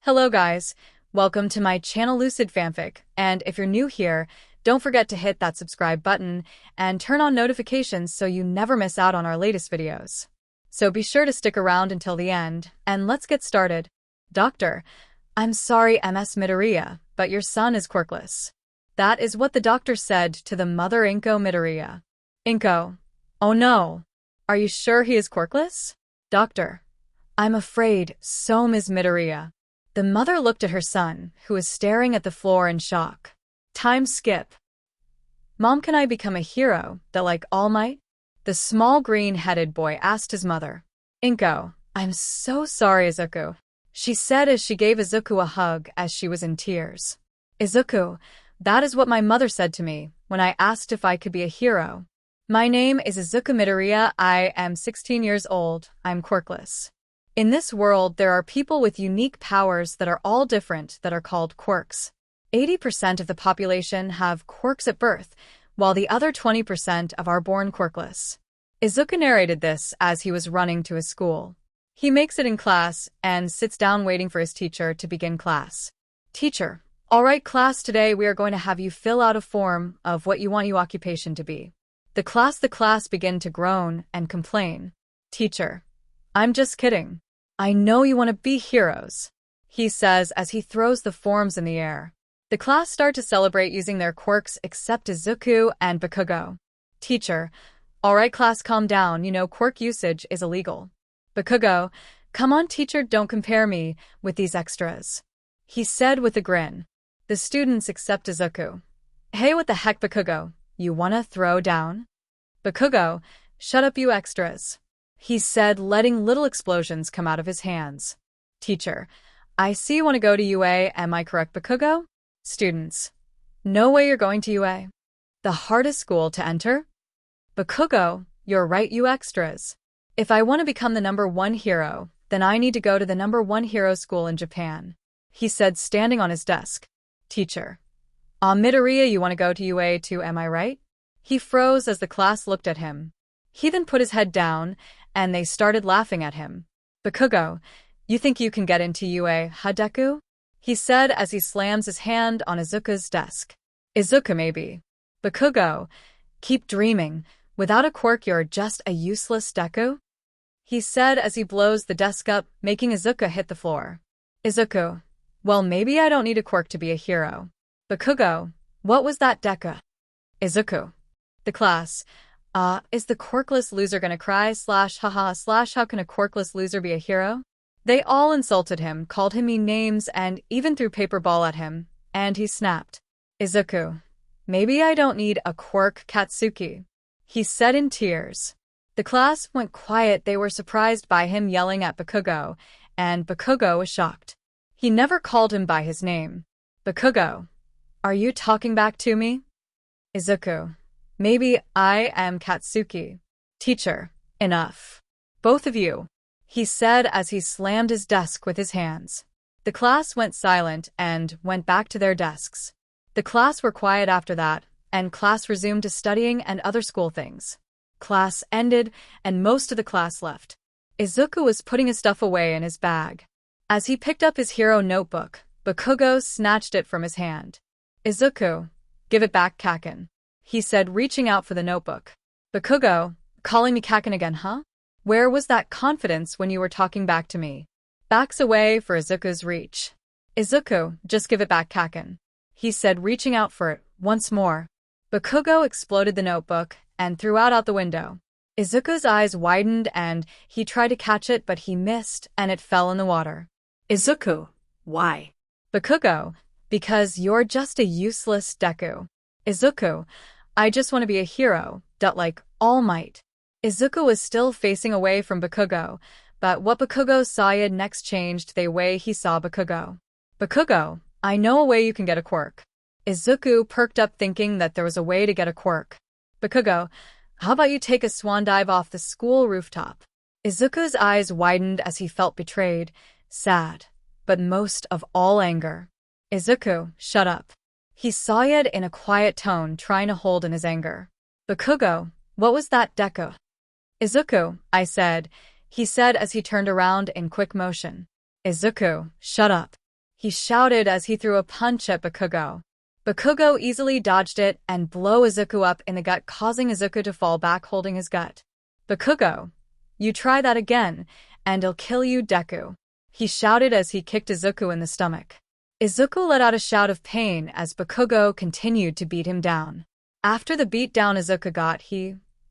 Hello guys, welcome to my channel Lucid Fanfic, and if you're new here, don't forget to hit that subscribe button and turn on notifications so you never miss out on our latest videos. So be sure to stick around until the end, and let's get started. Doctor, I'm sorry Ms. Midoriya, but your son is quirkless. That is what the doctor said to the mother Inko Midoriya. Inko, oh no. Are you sure he is quirkless? Doctor, I'm afraid so, Ms. Midoriya. The mother looked at her son, who was staring at the floor in shock. Time skip. Mom, can I become a hero that like All Might? The small green-headed boy asked his mother. Inko, I'm so sorry, Izuku, she said as she gave Izuku a hug as she was in tears. Izuku, that is what my mother said to me when I asked if I could be a hero. My name is Izuku Midoriya, I am 16 years old, I'm quirkless. In this world, there are people with unique powers that are all different that are called quirks. 80% of the population have quirks at birth, while the other 20% are born quirkless. Izuku narrated this as he was running to his school. He makes it in class and sits down waiting for his teacher to begin class. Teacher, all right class, today we are going to have you fill out a form of what you want your occupation to be. The class begin to groan and complain. Teacher, I'm just kidding. I know you want to be heroes, he says as he throws the forms in the air. The class start to celebrate using their quirks except Izuku and Bakugo. Teacher, all right class, calm down, you know quirk usage is illegal. Bakugo, come on teacher, don't compare me with these extras, he said with a grin. The students accept Izuku. Hey, what the heck Bakugo, you wanna throw down? Bakugo, shut up you extras, he said, letting little explosions come out of his hands. Teacher, I see you want to go to UA, am I correct Bakugo? Students, no way you're going to UA. The hardest school to enter? Bakugo, you're right you extras. If I want to become the #1 hero, then I need to go to the #1 hero school in Japan, he said standing on his desk. Teacher, Midoriya, you want to go to UA too, am I right? He froze as the class looked at him. He then put his head down, and they started laughing at him. Bakugo, you think you can get into UA, huh Deku? He said as he slams his hand on Izuku's desk. Izuku maybe. Bakugo, keep dreaming. Without a quirk you're just a useless Deku, he said as he blows the desk up, making Izuku hit the floor. Izuku, well maybe I don't need a quirk to be a hero. Bakugo, what was that Deku? Izuku. The class, is the quirkless loser gonna cry /haha how can a quirkless loser be a hero? They all insulted him, called him mean names, and even threw paper ball at him, and he snapped. Izuku, maybe I don't need a quirk Katsuki, he said in tears. The class went quiet, they were surprised by him yelling at Bakugo, and Bakugo was shocked. He never called him by his name. Bakugo, are you talking back to me? Izuku, maybe I am Katsuki. Teacher, enough. Both of you, he said as he slammed his desk with his hands. The class went silent and went back to their desks. The class were quiet after that, and class resumed to studying and other school things. Class ended, and most of the class left. Izuku was putting his stuff away in his bag. As he picked up his hero notebook, Bakugo snatched it from his hand. Izuku, give it back Kaken, he said, reaching out for the notebook. Bakugo, calling me Kaken again, huh? Where was that confidence when you were talking back to me? Backs away for Izuku's reach. Izuku, just give it back Kaken, he said, reaching out for it once more. Bakugo exploded the notebook and threw it out the window. Izuku's eyes widened and he tried to catch it, but he missed and it fell in the water. Izuku, why? Bakugo, because you're just a useless Deku. Izuku, I just want to be a hero, like All Might. Izuku was still facing away from Bakugo, but what Bakugo saw next changed the way he saw Bakugo. Bakugo, I know a way you can get a quirk. Izuku perked up thinking that there was a way to get a quirk. Bakugo, how about you take a swan dive off the school rooftop? Izuku's eyes widened as he felt betrayed, sad, but most of all anger. Izuku, shut up. He saw it in a quiet tone, trying to hold in his anger. Bakugo, what was that Deku? Izuku, I said, he said as he turned around in quick motion. Izuku, shut up. he shouted as he threw a punch at Bakugo. Bakugo easily dodged it and blew Izuku up in the gut, causing Izuku to fall back holding his gut. Bakugo, you try that again, and I'll kill you, Deku, he shouted as he kicked Izuku in the stomach. Izuku let out a shout of pain as Bakugo continued to beat him down. After the beatdown Izuku got,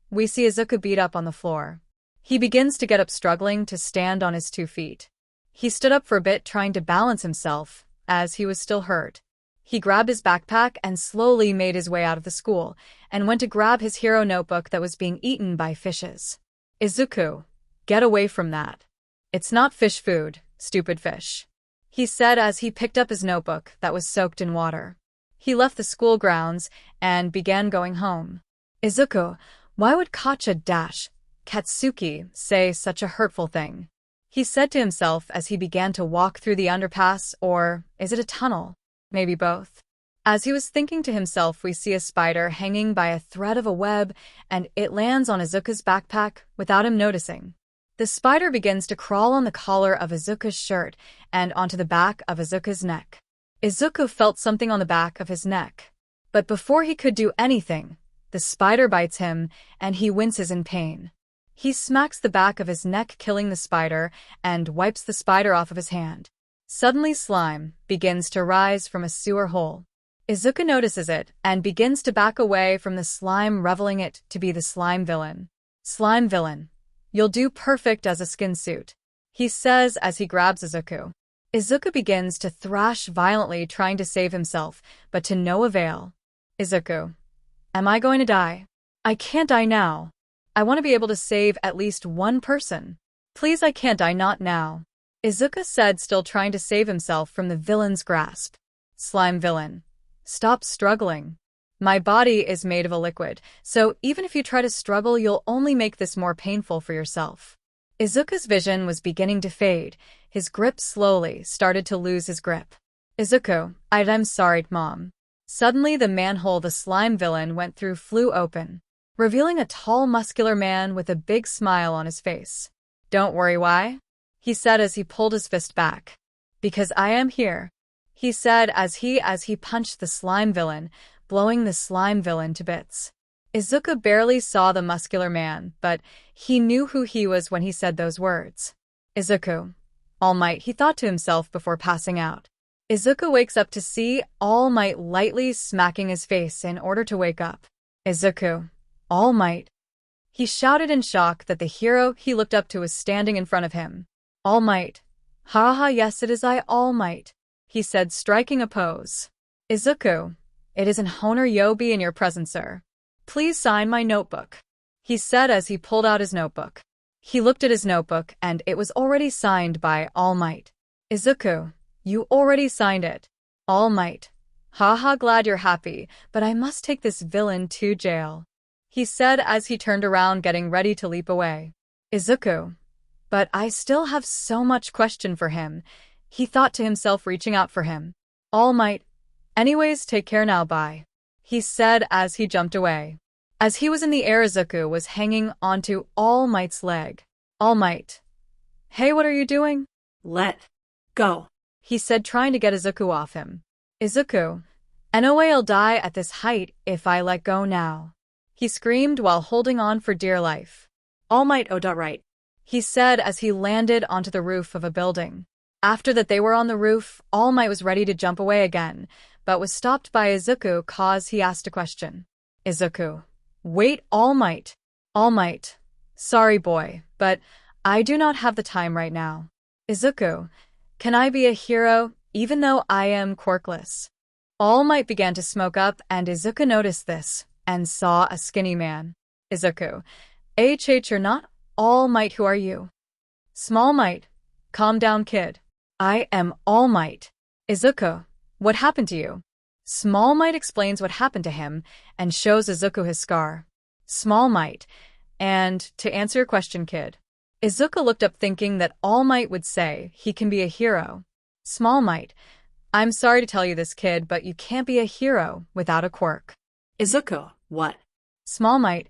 we see Izuku beat up on the floor. He begins to get up, struggling to stand on his 2 feet. He stood up for a bit, trying to balance himself, as he was still hurt. He grabbed his backpack and slowly made his way out of the school, and went to grab his hero notebook that was being eaten by fishes. Izuku, get away from that. It's not fish food, stupid fish, he said as he picked up his notebook that was soaked in water. He left the school grounds and began going home. Izuku, why would Katsuki say such a hurtful thing? He said to himself as he began to walk through the underpass, or is it a tunnel? Maybe both. As he was thinking to himself, we see a spider hanging by a thread of a web, and it lands on Izuku's backpack without him noticing. The spider begins to crawl on the collar of Izuku's shirt and onto the back of Izuku's neck. Izuku felt something on the back of his neck. But before he could do anything, the spider bites him, and he winces in pain. He smacks the back of his neck, killing the spider, and wipes the spider off of his hand. Suddenly slime begins to rise from a sewer hole. Izuku notices it and begins to back away from the slime, revealing it to be the slime villain. Slime villain, you'll do perfect as a skin suit, he says as he grabs Izuku. Izuku begins to thrash violently, trying to save himself, but to no avail. Izuku, am I going to die? I can't die now. I want to be able to save at least one person. Please, I can't die, not now, Izuku said, still trying to save himself from the villain's grasp. Slime villain, stop struggling. My body is made of a liquid, so even if you try to struggle, you'll only make this more painful for yourself. Izuku's vision was beginning to fade. His grip slowly started to lose his grip. Izuku, I'm sorry, Mom. Suddenly the manhole the slime villain went through flew open, revealing a tall, muscular man with a big smile on his face. Don't worry, why? He said as he pulled his fist back. Because I am here, he said as he punched the slime villain, blowing the slime villain to bits. Izuku barely saw the muscular man, but he knew who he was when he said those words. Izuku, All Might, he thought to himself before passing out. Izuku wakes up to see All Might lightly smacking his face in order to wake up. Izuku, All Might. He shouted in shock that the hero he looked up to was standing in front of him. All Might. Ha, yes, it is I, All Might, he said, striking a pose. Izuku, it is an honor yobi in your presence, sir. Please sign my notebook, he said as he pulled out his notebook. He looked at his notebook and it was already signed by All Might. Izuku, you already signed it. All Might. Haha, glad you're happy, but I must take this villain to jail, he said as he turned around, getting ready to leap away. Izuku. But I still have so much question for him, he thought to himself, reaching out for him. All Might. Anyways, take care now, bye, he said as he jumped away. As he was in the air, Izuku was hanging onto All Might's leg. All Might. Hey, what are you doing? Let go, he said, trying to get Izuku off him. Izuku. No way, I'll die at this height if I let go now, he screamed while holding on for dear life. All Might, oh, right, he said as he landed onto the roof of a building. After that they were on the roof, All Might was ready to jump away again, but was stopped by Izuku cause he asked a question. Izuku. Wait, All Might. All Might. Sorry, boy, but I do not have the time right now. Izuku. Can I be a hero, even though I am quirkless? All Might began to smoke up, and Izuku noticed this, and saw a skinny man. Izuku. You're not All Might, who are you? Small Might. Calm down, kid. I am All Might. Izuku. What happened to you? Small Might explains what happened to him, and shows Izuku his scar. Small Might. And, to answer your question, kid. Izuku looked up, thinking that All Might would say he can be a hero. Small Might. I'm sorry to tell you this, kid, but you can't be a hero without a quirk. Izuku. What? Small Might.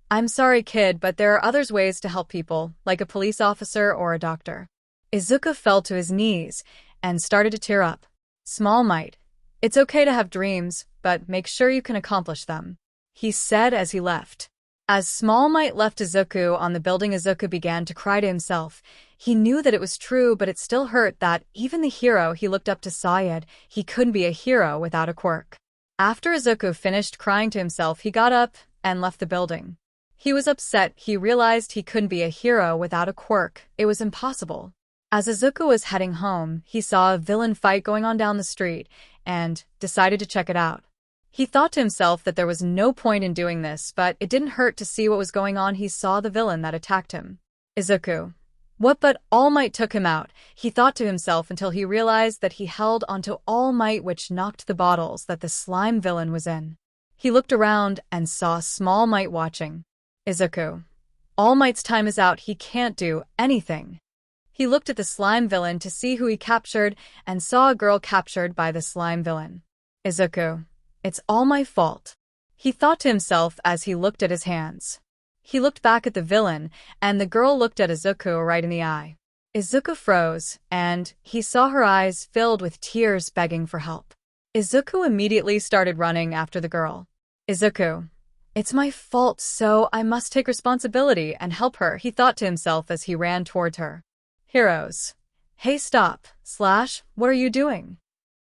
I'm sorry, kid, but there are other ways to help people, like a police officer or a doctor. Izuku fell to his knees and started to tear up. Small Might. It's okay to have dreams, but make sure you can accomplish them, he said as he left. As Small Might left Izuku on the building, Izuku began to cry to himself. He knew that it was true, but it still hurt that even the hero he looked up to Sayed, he couldn't be a hero without a quirk. After Izuku finished crying to himself, he got up and left the building. He was upset. He realized he couldn't be a hero without a quirk. It was impossible. As Izuku was heading home, he saw a villain fight going on down the street and decided to check it out. He thought to himself that there was no point in doing this, but it didn't hurt to see what was going on. He saw the villain that attacked him. Izuku. What but All Might took him out, he thought to himself until he realized that he held onto All Might, which knocked the bottles that the slime villain was in. He looked around and saw Small Might watching. Izuku. All Might's time is out. He can't do anything. He looked at the slime villain to see who he captured and saw a girl captured by the slime villain. Izuku. It's all my fault, he thought to himself as he looked at his hands. He looked back at the villain, and the girl looked at Izuku right in the eye. Izuku froze, and he saw her eyes filled with tears begging for help. Izuku immediately started running after the girl. Izuku. It's my fault, so I must take responsibility and help her, he thought to himself as he ran towards her. Heroes. Hey, stop, what are you doing?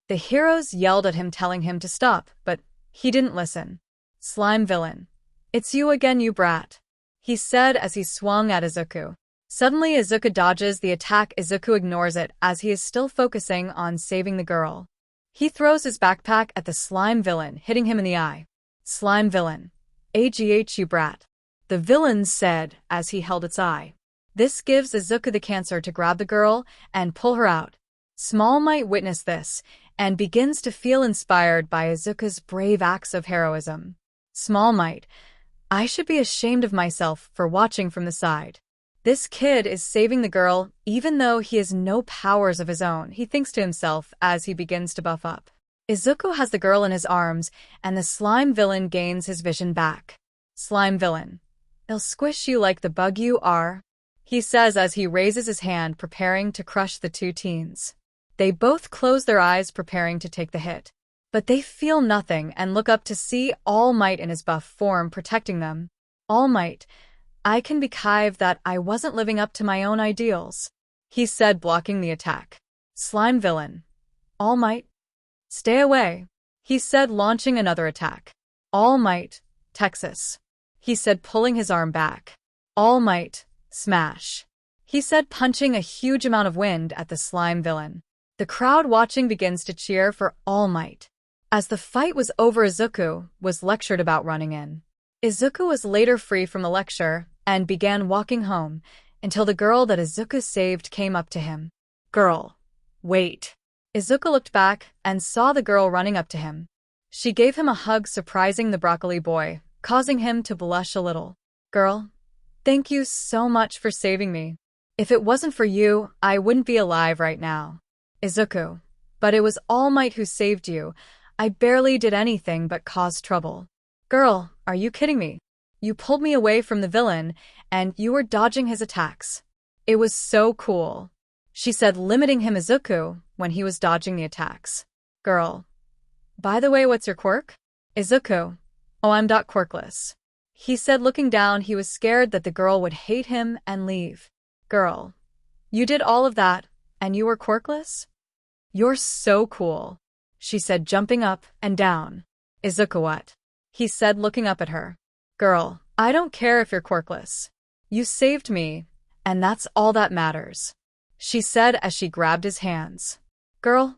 The heroes yelled at him, telling him to stop, but he didn't listen. Slime villain. It's you again, you brat, he said as he swung at Izuku. Suddenly, Izuku dodges the attack. Izuku ignores it as he is still focusing on saving the girl. He throws his backpack at the slime villain, hitting him in the eye. Slime villain. AGH, you brat, the villain said as he held its eye. This gives Izuku the cancer to grab the girl and pull her out. Small Might witnessed this and begins to feel inspired by Izuku's brave acts of heroism. Small Might. I should be ashamed of myself for watching from the side. This kid is saving the girl even though he has no powers of his own, he thinks to himself as he begins to buff up. Izuku has the girl in his arms, and the slime villain gains his vision back. Slime villain. I'll squish you like the bug you are, he says as he raises his hand, preparing to crush the two teens. They both close their eyes, preparing to take the hit. But they feel nothing and look up to see All Might in his buff form protecting them. All Might. I can be caved that I wasn't living up to my own ideals, he said, blocking the attack. Slime villain. All Might. Stay away, he said, launching another attack. All Might. Texas, he said, pulling his arm back. All Might. Smash, he said, punching a huge amount of wind at the slime villain. The crowd watching begins to cheer for All Might. As the fight was over, Izuku was lectured about running in. Izuku was later free from the lecture and began walking home until the girl that Izuku saved came up to him. Girl. Wait. Izuku looked back and saw the girl running up to him. She gave him a hug, surprising the broccoli boy, causing him to blush a little. Girl. Thank you so much for saving me. If it wasn't for you, I wouldn't be alive right now. Izuku. But it was All Might who saved you. I barely did anything but cause trouble. Girl, are you kidding me? You pulled me away from the villain, and you were dodging his attacks. It was so cool, she said, limiting him. Izuku when he was dodging the attacks. Girl. By the way, what's your quirk? Izuku. Oh, I'm Quirkless, he said, looking down. He was scared that the girl would hate him and leave. Girl. You did all of that, and you were quirkless? You're so cool, she said, jumping up and down. Izuku, what? He said, looking up at her. Girl, I don't care if you're quirkless. You saved me, and that's all that matters, she said as she grabbed his hands. Girl,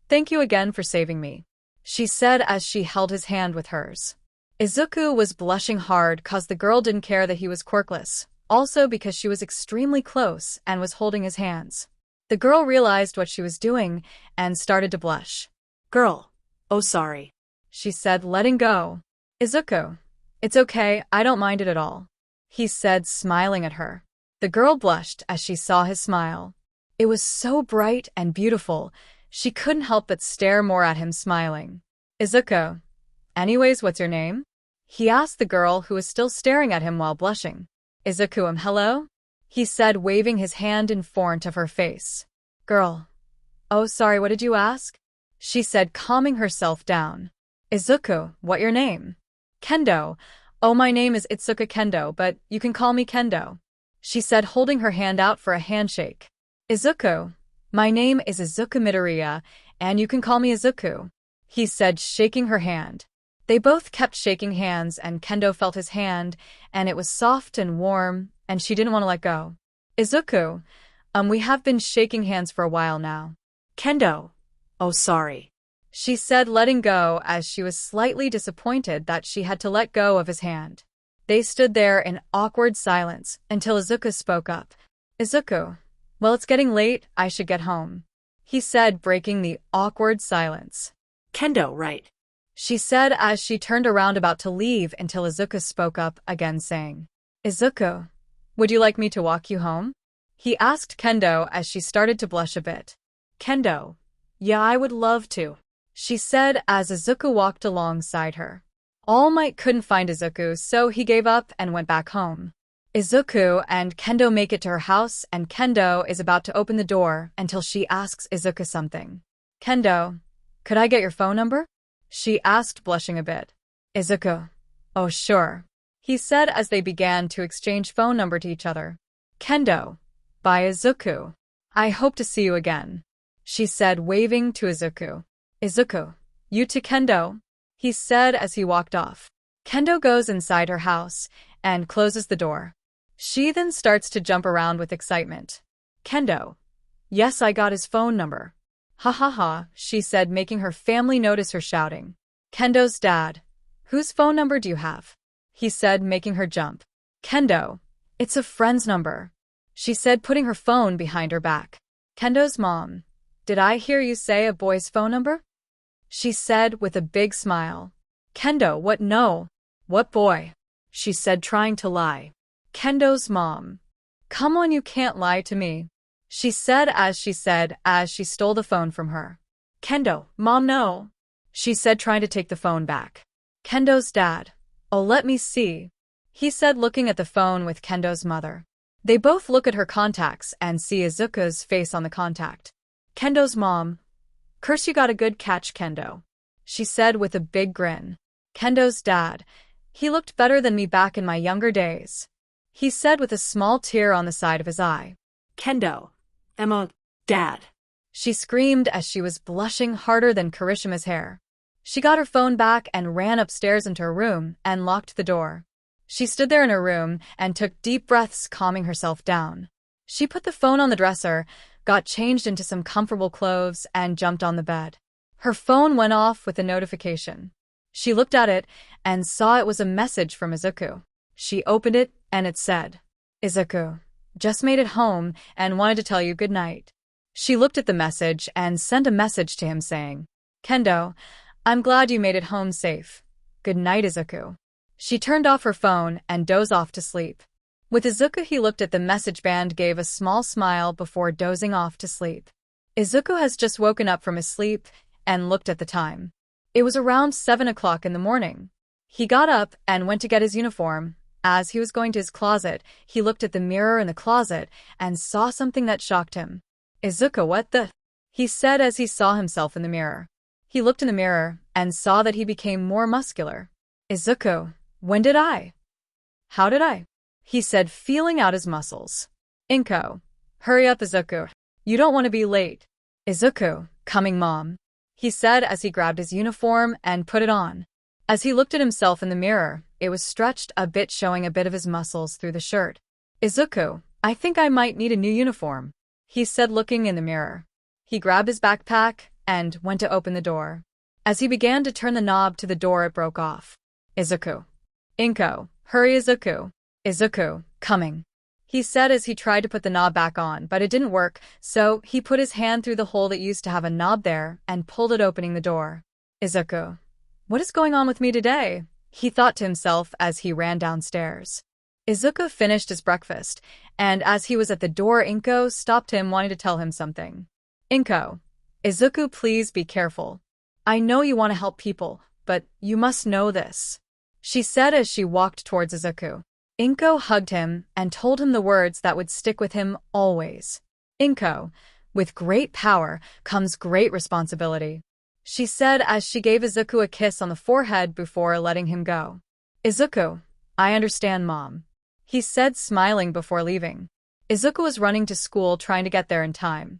thank you again for saving me, she said as she held his hand with hers. Izuku was blushing hard cause the girl didn't care that he was quirkless, also because she was extremely close and was holding his hands. The girl realized what she was doing and started to blush. Girl. Oh, sorry, she said, letting go. Izuku. It's okay, I don't mind it at all, he said, smiling at her. The girl blushed as she saw his smile. It was so bright and beautiful, she couldn't help but stare more at him, smiling. Izuku. Anyways, what's your name? He asked the girl who was still staring at him while blushing. Izuku. Hello? He said, waving his hand in front of her face. Girl. Oh, sorry, what did you ask? she said, calming herself down. Izuku, what your name? Kendo. Oh, my name is Itsuka Kendo, but you can call me Kendo, she said, holding her hand out for a handshake. Izuku. My name is Izuku Midoriya, and you can call me Izuku, he said, shaking her hand. They both kept shaking hands, and Kendo felt his hand, and it was soft and warm, and she didn't want to let go. Izuku, we have been shaking hands for a while now. Kendo. Oh, sorry, she said, letting go as she was slightly disappointed that she had to let go of his hand. They stood there in awkward silence until Izuku spoke up. Izuku, well, it's getting late, I should get home, he said, breaking the awkward silence. Kendo, right, she said as she turned around about to leave until Izuku spoke up again, saying, Izuku, would you like me to walk you home? He asked Kendo as she started to blush a bit. Kendo, yeah, I would love to, she said as Izuku walked alongside her. All Might couldn't find Izuku, so he gave up and went back home. Izuku and Kendo make it to her house, and Kendo is about to open the door until she asks Izuku something. Kendo, could I get your phone number? She asked, blushing a bit. Izuku, oh sure, he said as they began to exchange phone number to each other. Kendo, bye Izuku. I hope to see you again, she said, waving to Izuku. Izuku, you too Kendo, he said as he walked off. Kendo goes inside her house and closes the door. She then starts to jump around with excitement. Kendo, yes, I got his phone number. Ha ha ha, she said, making her family notice her shouting. Kendo's dad, whose phone number do you have? He said, making her jump. Kendo, it's a friend's number, she said, putting her phone behind her back. Kendo's mom, did I hear you say a boy's phone number? She said with a big smile. Kendo, what no? What boy? She said, trying to lie. Kendo's mom. Come on, you can't lie to me, she said as she stole the phone from her. Kendo, mom, no, she said, trying to take the phone back. Kendo's dad. Oh, let me see, he said, looking at the phone with Kendo's mother. They both look at her contacts and see Izuku's face on the contact. Kendo's mom. Curse, you got a good catch, Kendo, she said with a big grin. Kendo's dad. He looked better than me back in my younger days, he said with a small tear on the side of his eye. Kendo, Emma, dad, she screamed as she was blushing harder than Kirishima's hair. She got her phone back and ran upstairs into her room and locked the door. She stood there in her room and took deep breaths, calming herself down. She put the phone on the dresser, got changed into some comfortable clothes, and jumped on the bed. Her phone went off with a notification. She looked at it and saw it was a message from Izuku. She opened it and it said, Izuku, just made it home and wanted to tell you good night. She looked at the message and sent a message to him saying, Kendo, I'm glad you made it home safe. Good night, Izuku. She turned off her phone and dozed off to sleep. With Izuku, he looked at the message band, gave a small smile before dozing off to sleep. Izuku has just woken up from his sleep and looked at the time. It was around 7 o'clock in the morning. He got up and went to get his uniform. As he was going to his closet, he looked at the mirror in the closet and saw something that shocked him. Izuku, what the? He said as he saw himself in the mirror. He looked in the mirror and saw that he became more muscular. Izuku, when did I? How did I? He said, feeling out his muscles. Inko, hurry up, Izuku. You don't want to be late. Izuku, coming, mom, he said as he grabbed his uniform and put it on. As he looked at himself in the mirror, it was stretched a bit, showing a bit of his muscles through the shirt. Izuku, I think I might need a new uniform, he said, looking in the mirror. He grabbed his backpack and went to open the door. As he began to turn the knob to the door, it broke off. Izuku. Inko, hurry, Izuku. Izuku, coming, he said as he tried to put the knob back on, but it didn't work, so he put his hand through the hole that used to have a knob there and pulled it, opening the door. Izuku. What is going on with me today? He thought to himself as he ran downstairs. Izuku finished his breakfast, and as he was at the door, Inko stopped him, wanting to tell him something. Inko. Izuku, please be careful. I know you want to help people, but you must know this, she said as she walked towards Izuku. Inko hugged him and told him the words that would stick with him always. Inko, with great power comes great responsibility. she said as she gave Izuku a kiss on the forehead before letting him go. Izuku, I understand, Mom, he said, smiling before leaving. Izuku was running to school, trying to get there in time.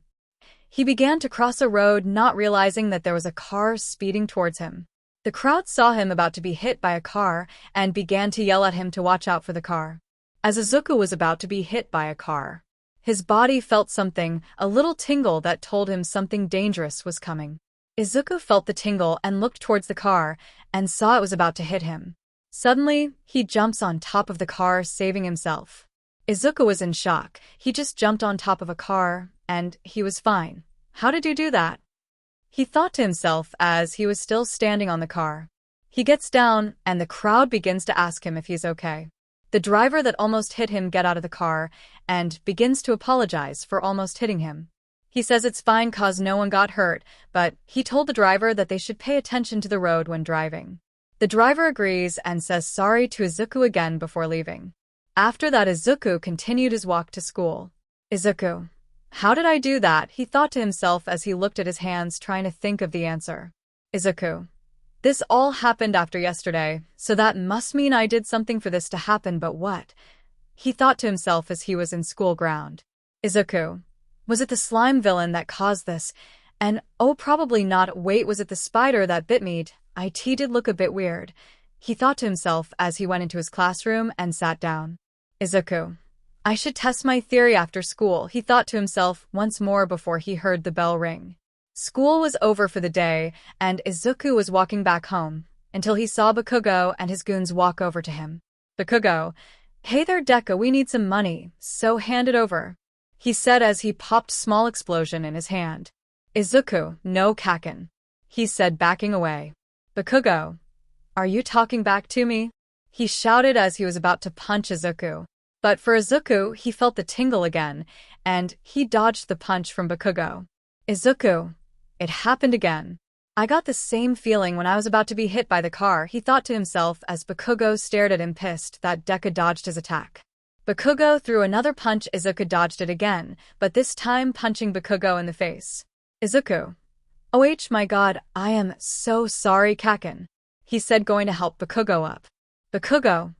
He began to cross a road, not realizing that there was a car speeding towards him. The crowd saw him about to be hit by a car and began to yell at him to watch out for the car. As Izuku was about to be hit by a car, his body felt something, a little tingle that told him something dangerous was coming. Izuku felt the tingle and looked towards the car and saw it was about to hit him. Suddenly, he jumps on top of the car, saving himself. Izuku was in shock. He just jumped on top of a car, and he was fine. How did you do that? He thought to himself as he was still standing on the car. He gets down, and the crowd begins to ask him if he's okay. The driver that almost hit him gets out of the car and begins to apologize for almost hitting him. He says it's fine cause no one got hurt, but he told the driver that they should pay attention to the road when driving. The driver agrees and says sorry to Izuku again before leaving. After that, Izuku continued his walk to school. Izuku, how did I do that? He thought to himself as he looked at his hands, trying to think of the answer. Izuku, this all happened after yesterday, so that must mean I did something for this to happen, but what? He thought to himself as he was in school ground. Izuku, was it the slime villain that caused this? And oh, probably not. Wait, was it the spider that bit me? It did look a bit weird. He thought to himself as he went into his classroom and sat down. Izuku, I should test my theory after school, he thought to himself once more before he heard the bell ring. School was over for the day, and Izuku was walking back home, until he saw Bakugo and his goons walk over to him. Bakugo, hey there Deku, we need some money, so hand it over, he said as he popped small explosion in his hand. Izuku, no Kaken, he said, backing away. Bakugo, are you talking back to me? He shouted as he was about to punch Izuku. But for Izuku, he felt the tingle again, and he dodged the punch from Bakugo. Izuku, it happened again. I got the same feeling when I was about to be hit by the car, he thought to himself as Bakugo stared at him, pissed that Deku dodged his attack. Bakugo threw another punch. Izuku dodged it again, but this time punching Bakugo in the face. Izuku, oh my god, I am so sorry Kaken, he said, going to help Bakugo up. Bakugo,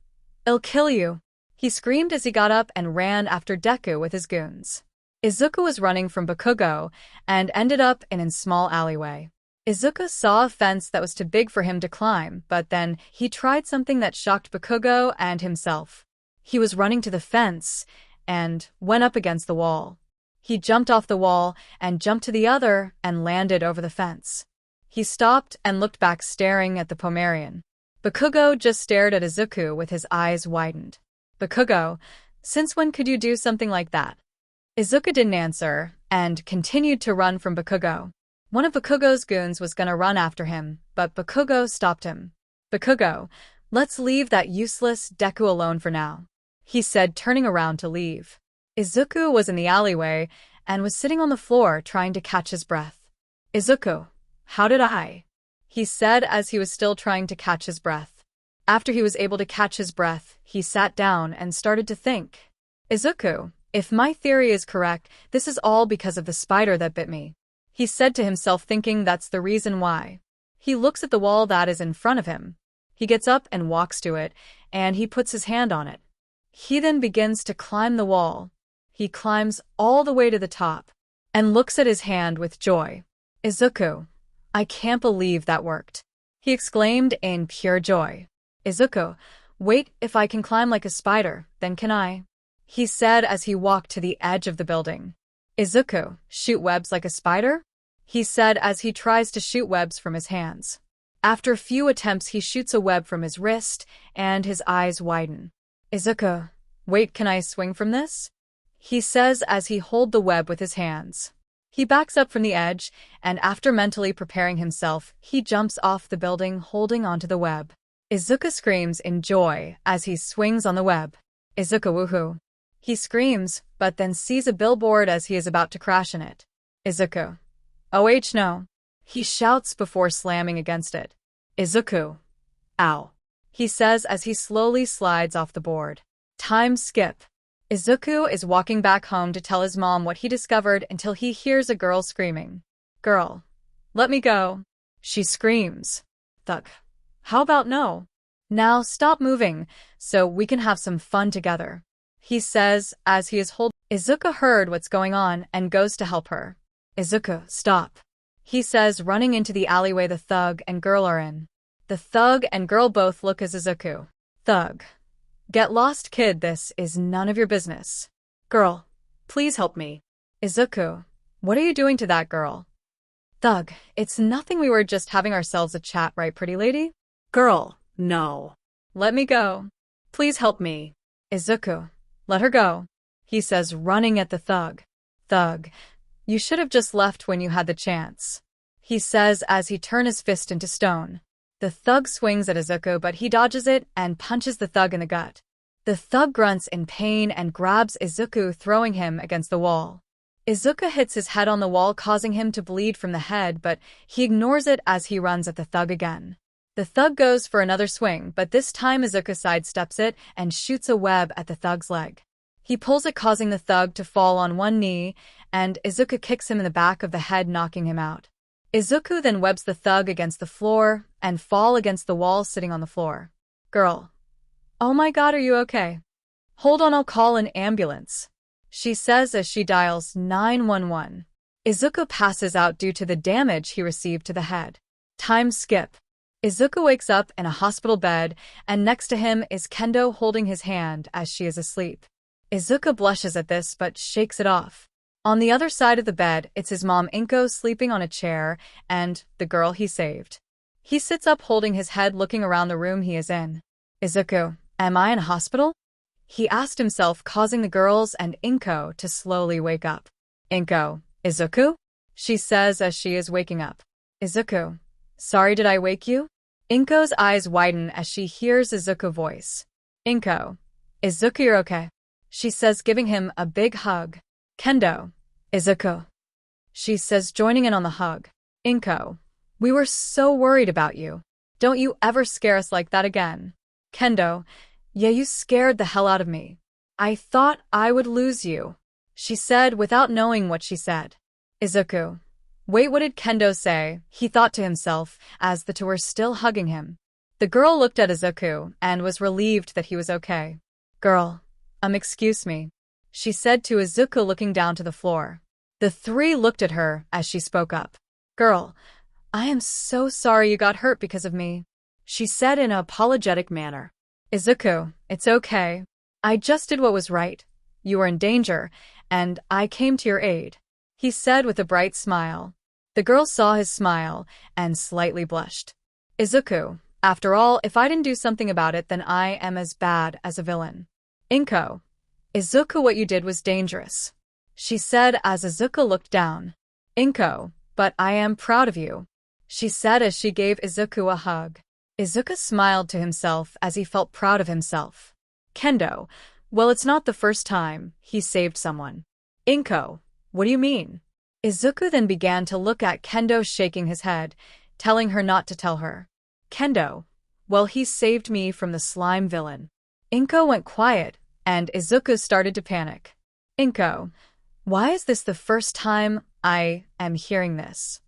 I'll kill you, he screamed as he got up and ran after Deku with his goons. Izuku was running from Bakugo and ended up in a small alleyway. Izuku saw a fence that was too big for him to climb, but then he tried something that shocked Bakugo and himself. He was running to the fence and went up against the wall. He jumped off the wall and jumped to the other and landed over the fence. He stopped and looked back, staring at the Pomerian. Bakugo just stared at Izuku with his eyes widened. Bakugo, since when could you do something like that? Izuku didn't answer and continued to run from Bakugo. One of Bakugo's goons was gonna run after him, but Bakugo stopped him. Bakugo, let's leave that useless Deku alone for now, he said, turning around to leave. Izuku was in the alleyway and was sitting on the floor trying to catch his breath. Izuku, how did I? He said as he was still trying to catch his breath. After he was able to catch his breath, he sat down and started to think. Izuku, if my theory is correct, this is all because of the spider that bit me, he said to himself, thinking that's the reason why. He looks at the wall that is in front of him. He gets up and walks to it, and he puts his hand on it. He then begins to climb the wall. He climbs all the way to the top and looks at his hand with joy. Izuku, I can't believe that worked, he exclaimed in pure joy. Izuku, wait, if I can climb like a spider, then can I? He said as he walked to the edge of the building. Izuku, shoot webs like a spider? He said as he tries to shoot webs from his hands. After a few attempts, he shoots a web from his wrist, and his eyes widen. Izuku, wait, can I swing from this? He says as he holds the web with his hands. He backs up from the edge, and after mentally preparing himself, he jumps off the building holding onto the web. Izuku screams in joy as he swings on the web. Izuku, woohoo! He screams, but then sees a billboard as he is about to crash in it. Izuku, oh no! He shouts before slamming against it. Izuku, ow! He says as he slowly slides off the board. Time skip. Izuku is walking back home to tell his mom what he discovered until he hears a girl screaming. Girl, let me go! She screams. Thug. How about no? Now stop moving, so we can have some fun together, he says as he is holding. Izuku heard what's going on and goes to help her. Izuku, stop, he says, running into the alleyway the thug and girl are in. The thug and girl both look as Izuku. Thug. Get lost, kid, this is none of your business. Girl, please help me. Izuku, what are you doing to that girl? Thug, it's nothing, we were just having ourselves a chat, right, pretty lady? Girl, no. Let me go. Please help me. Izuku, let her go, he says, running at the thug. Thug, you should have just left when you had the chance, he says as he turns his fist into stone. The thug swings at Izuku, but he dodges it and punches the thug in the gut. The thug grunts in pain and grabs Izuku, throwing him against the wall. Izuku hits his head on the wall, causing him to bleed from the head, but he ignores it as he runs at the thug again. The thug goes for another swing, but this time Izuku sidesteps it and shoots a web at the thug's leg. He pulls it, causing the thug to fall on one knee, and Izuku kicks him in the back of the head, knocking him out. Izuku then webs the thug against the floor and fall against the wall, sitting on the floor. Girl. Oh my god, are you okay? Hold on, I'll call an ambulance, she says as she dials 911. Izuku passes out due to the damage he received to the head. Time skip. Izuku wakes up in a hospital bed, and next to him is Kendo holding his hand as she is asleep. Izuku blushes at this but shakes it off. On the other side of the bed, it's his mom Inko sleeping on a chair and the girl he saved. He sits up holding his head, looking around the room he is in. Izuku, am I in a hospital? He asked himself, causing the girls and Inko to slowly wake up. Inko, Izuku? She says as she is waking up. Izuku, sorry, did I wake you? Inko's eyes widen as she hears Izuku's voice. Inko, Izuku, you're okay, she says, giving him a big hug. Kendo, Izuku, she says, joining in on the hug. Inko, we were so worried about you. Don't you ever scare us like that again. Kendo, yeah, you scared the hell out of me. I thought I would lose you, she said without knowing what she said. Izuku, wait, what did Kendo say? He thought to himself as the two were still hugging him. The girl looked at Izuku and was relieved that he was okay. Girl, excuse me, she said to Izuku, looking down to the floor. The three looked at her as she spoke up. Girl, I am so sorry you got hurt because of me, she said in an apologetic manner. Izuku, it's okay. I just did what was right. You were in danger, and I came to your aid, he said with a bright smile. The girl saw his smile and slightly blushed. Izuku, after all, if I didn't do something about it, then I am as bad as a villain. Inko, Izuku, what you did was dangerous, she said as Izuku looked down. Inko, but I am proud of you, she said as she gave Izuku a hug. Izuku smiled to himself as he felt proud of himself. Kendo, well, it's not the first time he saved someone. Inko, what do you mean? Izuku then began to look at Kendo, shaking his head, telling her not to tell her. Kendo, well, he saved me from the slime villain. Inko went quiet, and Izuku started to panic. Inko, why is this the first time I am hearing this?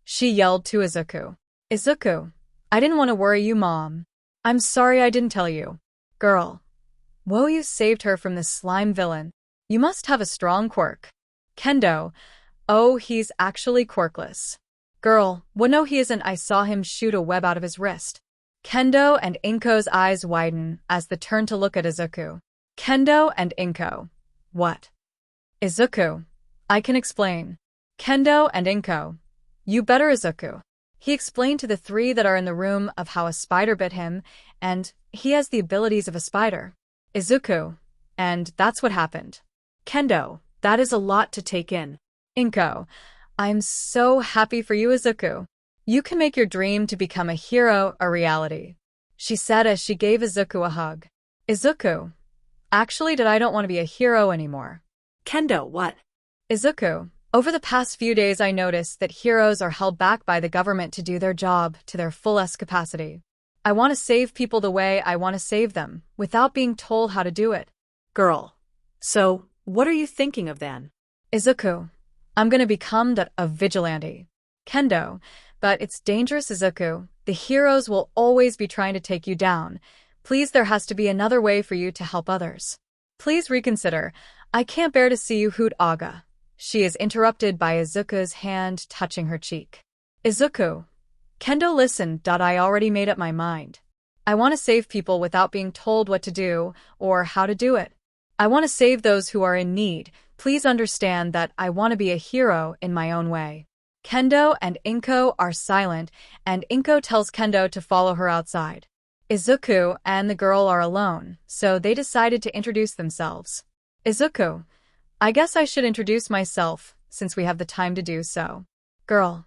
She yelled to Izuku. Izuku, I didn't want to worry you, Mom. I'm sorry I didn't tell you. Girl, whoa, you saved her from this slime villain. You must have a strong quirk. Kendo, oh, he's actually quirkless. Girl, well, no, he isn't. I saw him shoot a web out of his wrist. Kendo and Inko's eyes widen as they turn to look at Izuku. Kendo and Inko. What? Izuku, I can explain. Kendo and Inko. You better, Izuku. He explained to the three that are in the room of how a spider bit him, and he has the abilities of a spider. Izuku, and that's what happened. Kendo, that is a lot to take in. Inko, I'm so happy for you, Izuku. You can make your dream to become a hero a reality, she said as she gave Izuku a hug. Izuku, actually, I don't want to be a hero anymore. Kendo, what? Izuku, over the past few days I noticed that heroes are held back by the government to do their job to their fullest capacity. I want to save people the way I want to save them, without being told how to do it. Girl, so what are you thinking of then? Izuku, I'm gonna become a vigilante. Kendo, But it's dangerous, Izuku. The heroes will always be trying to take you down. Please, there has to be another way for you to help others. Please reconsider. I can't bear to see you hoot Aga. She is interrupted by Izuku's hand touching her cheek. Izuku. Kendo, listen. I already made up my mind. I want to save people without being told what to do or how to do it. I want to save those who are in need. Please understand that I want to be a hero in my own way. Kendo and Inko are silent, and Inko tells Kendo to follow her outside. Izuku and the girl are alone, so they decided to introduce themselves. Izuku. I guess I should introduce myself, since we have the time to do so. Girl.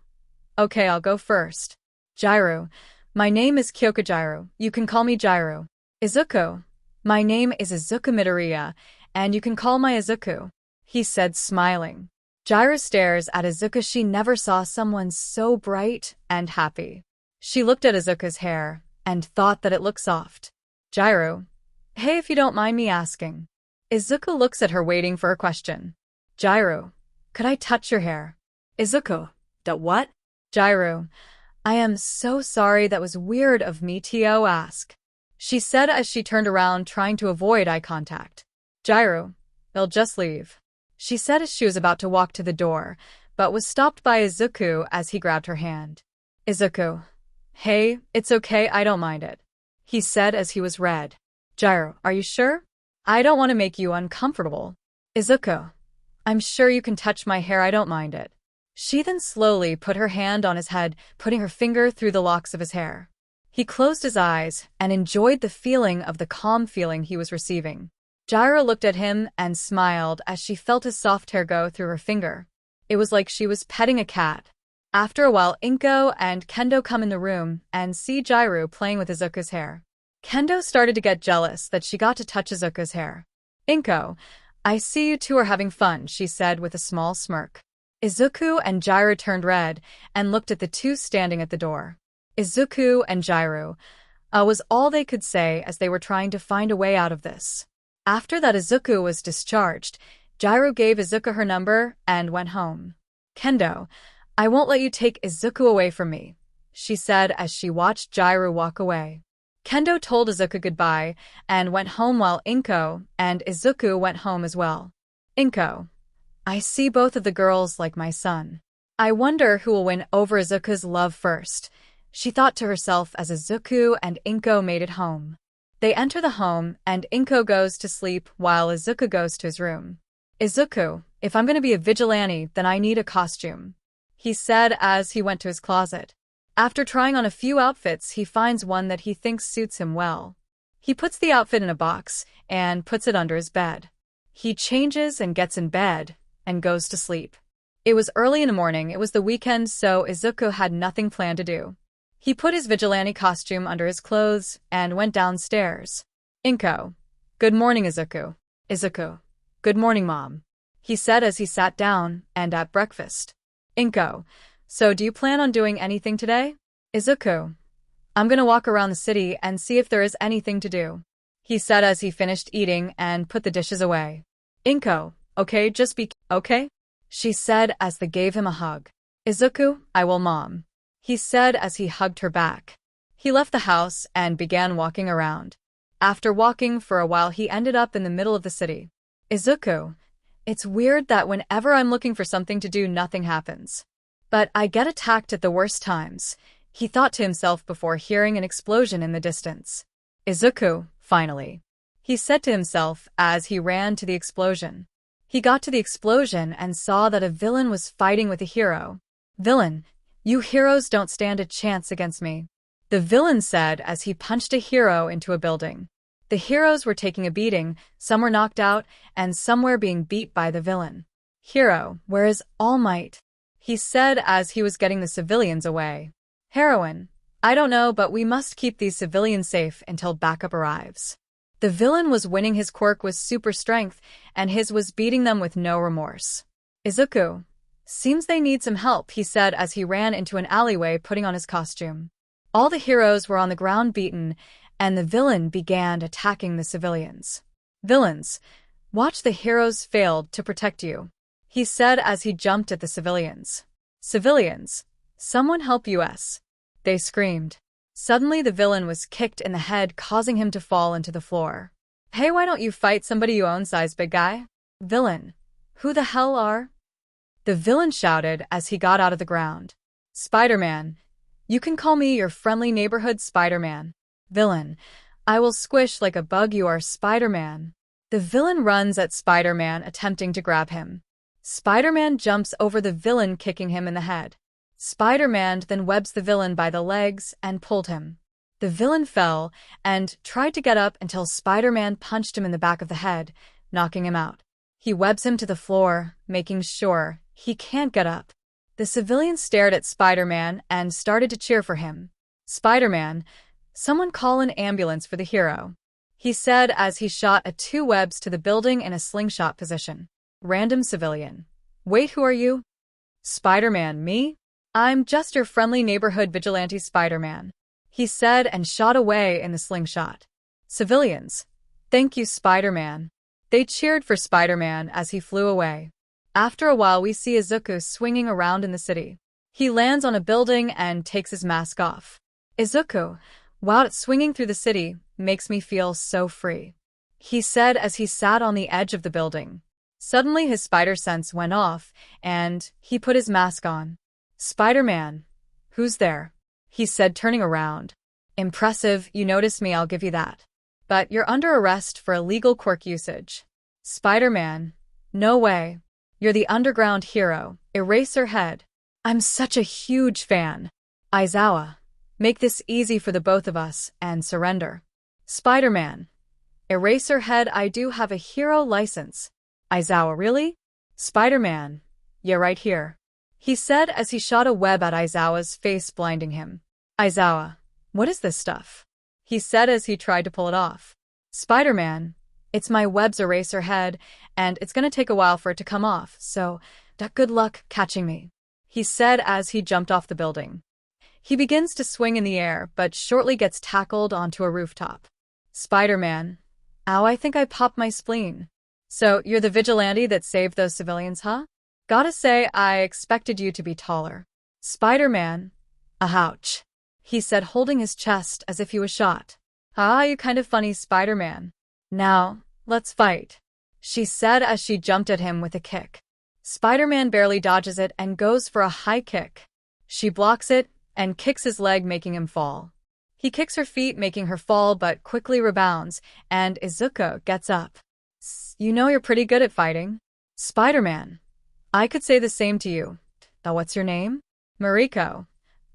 Okay, I'll go first. Jairu. My name is Kyoka Jairu. You can call me Jairu. Izuku. My name is Izuku Midoriya, and you can call my Izuku, he said, smiling. Jairu stares at Izuku. She never saw someone so bright and happy. She looked at Izuku's hair and thought that it looked soft. Jairu. Hey, if you don't mind me asking. Izuku looks at her, waiting for a question. Jairu. Could I touch your hair? Izuku. What? Jairu. I am so sorry, that was weird of me to ask, she said as she turned around, trying to avoid eye contact. Jairu. They'll just leave, she said as she was about to walk to the door, but was stopped by Izuku as he grabbed her hand. Izuku. Hey, it's okay, I don't mind it, he said as he was red. Jairu, are you sure? I don't want to make you uncomfortable. Izuku. I'm sure you can touch my hair, I don't mind it. She then slowly put her hand on his head, putting her finger through the locks of his hair. He closed his eyes and enjoyed the feeling of the calm feeling he was receiving. Jairu looked at him and smiled as she felt his soft hair go through her finger. It was like she was petting a cat. After a while, Inko and Kendo come in the room and see Jairu playing with Izuku's hair. Kendo started to get jealous that she got to touch Izuku's hair. Inko, I see you two are having fun, she said with a small smirk. Izuku and Jairu turned red and looked at the two standing at the door. Izuku and Jairu was all they could say as they were trying to find a way out of this. After that, Izuku was discharged. Jairu gave Izuku her number and went home. Kendo, I won't let you take Izuku away from me, she said as she watched Jairu walk away. Kendo told Izuku goodbye and went home while Inko and Izuku went home as well. Inko. I see both of the girls like my son. I wonder who will win over Izuku's love first, she thought to herself as Izuku and Inko made it home. They enter the home and Inko goes to sleep while Izuku goes to his room. Izuku, if I'm going to be a vigilante, then I need a costume, he said as he went to his closet. After trying on a few outfits, he finds one that he thinks suits him well. He puts the outfit in a box and puts it under his bed. He changes and gets in bed and goes to sleep. It was early in the morning, it was the weekend, so Izuku had nothing planned to do. He put his vigilante costume under his clothes and went downstairs. Inko. Good morning, Izuku. Izuku. Good morning, Mom, he said as he sat down and at breakfast. Inko. So do you plan on doing anything today? Izuku. I'm gonna walk around the city and see if there is anything to do, he said as he finished eating and put the dishes away. Inko. Okay, just be okay, she said as they gave him a hug. Izuku, I will, Mom, he said as he hugged her back. He left the house and began walking around. After walking for a while, he ended up in the middle of the city. Izuku. It's weird that whenever I'm looking for something to do, nothing happens. But I get attacked at the worst times, he thought to himself before hearing an explosion in the distance. Izuku, finally, he said to himself as he ran to the explosion. He got to the explosion and saw that a villain was fighting with a hero. Villain, you heroes don't stand a chance against me, the villain said as he punched a hero into a building. The heroes were taking a beating, some were knocked out, and some were being beat by the villain. Hero, where is All Might? He said as he was getting the civilians away. Heroine, I don't know, but we must keep these civilians safe until backup arrives. The villain was winning. His quirk was super strength, and his was beating them with no remorse. Izuku. Seems they need some help, he said as he ran into an alleyway putting on his costume. All the heroes were on the ground beaten, and the villain began attacking the civilians. Villains, watch, the heroes failed to protect you, he said as he jumped at the civilians. Civilians. Someone help us! They screamed. Suddenly the villain was kicked in the head, causing him to fall into the floor. Hey, why don't you fight somebody you own, size big guy? Villain. Who the hell are? The villain shouted as he got out of the ground. Spider-Man. You can call me your friendly neighborhood Spider-Man. Villain. I will squish like a bug, you are Spider-Man. The villain runs at Spider-Man, attempting to grab him. Spider-Man jumps over the villain, kicking him in the head. Spider-Man then webs the villain by the legs and pulled him. The villain fell and tried to get up until Spider-Man punched him in the back of the head, knocking him out. He webs him to the floor, making sure he can't get up. The civilians stared at Spider-Man and started to cheer for him. Spider-Man, someone call an ambulance for the hero, he said as he shot 2 webs to the building in a slingshot position. Random civilian. Wait, who are you? Spider-Man, me? I'm just your friendly neighborhood vigilante Spider-Man, he said and shot away in the slingshot. Civilians. Thank you, Spider-Man. They cheered for Spider-Man as he flew away. After a while, we see Izuku swinging around in the city. He lands on a building and takes his mask off. Izuku, wow, swinging through the city makes me feel so free, he said as he sat on the edge of the building. Suddenly his spider sense went off, and he put his mask on. Spider-Man, who's there? He said, turning around. Impressive, you noticed me, I'll give you that. But you're under arrest for illegal quirk usage. Spider-Man, no way. You're the underground hero, Eraserhead. I'm such a huge fan. Aizawa, make this easy for the both of us and surrender. Spider-Man. Eraserhead, I do have a hero license. Aizawa, really? Spider-Man. Yeah, right here, he said as he shot a web at Aizawa's face, blinding him. Aizawa, what is this stuff? He said as he tried to pull it off. Spider-Man, it's my web's Eraserhead, and it's gonna take a while for it to come off, so good luck catching me, he said as he jumped off the building. He begins to swing in the air, but shortly gets tackled onto a rooftop. Spider-Man. Ow, I think I popped my spleen. So, you're the vigilante that saved those civilians, huh? Gotta say, I expected you to be taller. Spider-Man. Ouch, he said, holding his chest as if he was shot. Ah, you kind of funny, Spider-Man. Now, let's fight, she said as she jumped at him with a kick. Spider-Man barely dodges it and goes for a high kick. She blocks it and kicks his leg, making him fall. He kicks her feet, making her fall, but quickly rebounds, and Izuku gets up. You know you're pretty good at fighting. Spider-Man. I could say the same to you. Now what's your name? Mariko.